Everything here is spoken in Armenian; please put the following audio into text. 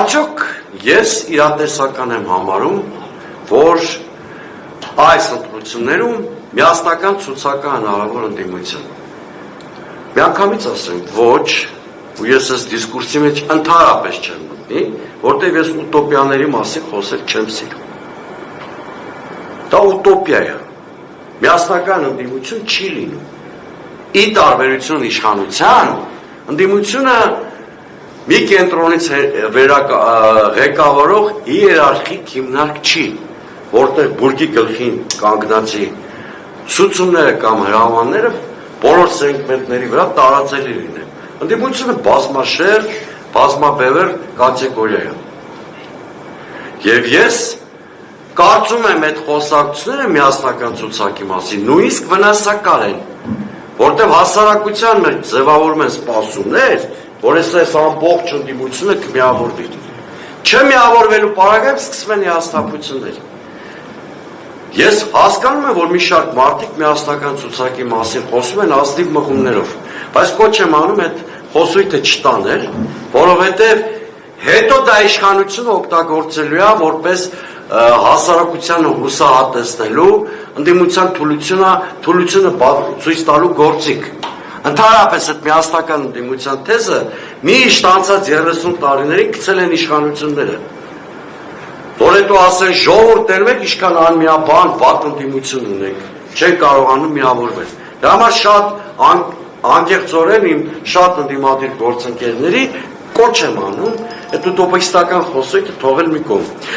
Արդյոք ես իրատեսական եմ համարում, որ այս ընտրություններում միասնական ցուցական հնարավոր ընդդիմություն։ Միանգամից ասեմ ոչ, ու ես այս դիսկուրսի մեջ ընդհանրապես չեմ մտնի, որտեղ ես ուտոպիաների մասին խոսել չեմ սիրում։ Դա ուտոպիա է։ Միասնական ընդդիմություն չի լինում։ Ի տարբերություն իշխանության, ընդդիմությունը մի կենտրոնից ղեկավարող հիերարխիկ հիմնարկ չի, որտեղ բուրգի գլխին կանգնածի ցուցումները կամ հրամանները բոլոր սեգմենտների վրա տարածելի լինեն։ Ընդդիմությունը բազմաշերտ, բազմաբևեռ կատեգորիա է։ Եվ ես կարծում եմ այդ խոսակցությունները միասնական ցուցակի մասին նույնիսկ վնասակար են, որտեղ հասարակության մեջ ձևավորում են սպասումներ, որ այս ամբողջ ընդդիմությունը կմիավորվի։ Չմիավորվելու պարագայում սկսվում են հիասթափություններ։ Ես հասկանում եմ, որ մի շարք մարդիկ միասնական ցուցակի մասին խոսում են ազնիվ մղումներով, բայց կոչ եմ անում այդ խոսույթը չտանել, որովհետև հետո դա իշխանությունը օգտագործելու է որպես հասարակությանը հուսահատեցնելու, ընդդիմության թուլությունը ցույց տալու գործիք։ Ընդհանրապես այդ միասնական ընդդիմության թեզը միշտ անցած 30 տարիներին գցել են իշխանությունները, որ հետո ասեն ժողովուրդ ներմեք ինչքան անմիաբան վատ ընդդիմություն ունենք, չեն կարողանում միավորվել։ Դրա համար շատ անկեղծորեն իմ շատ ընդդիմադիր գործընկերների կոչ եմ անում այդ ուտոպիստական խոսույթը թողել մի կողմ։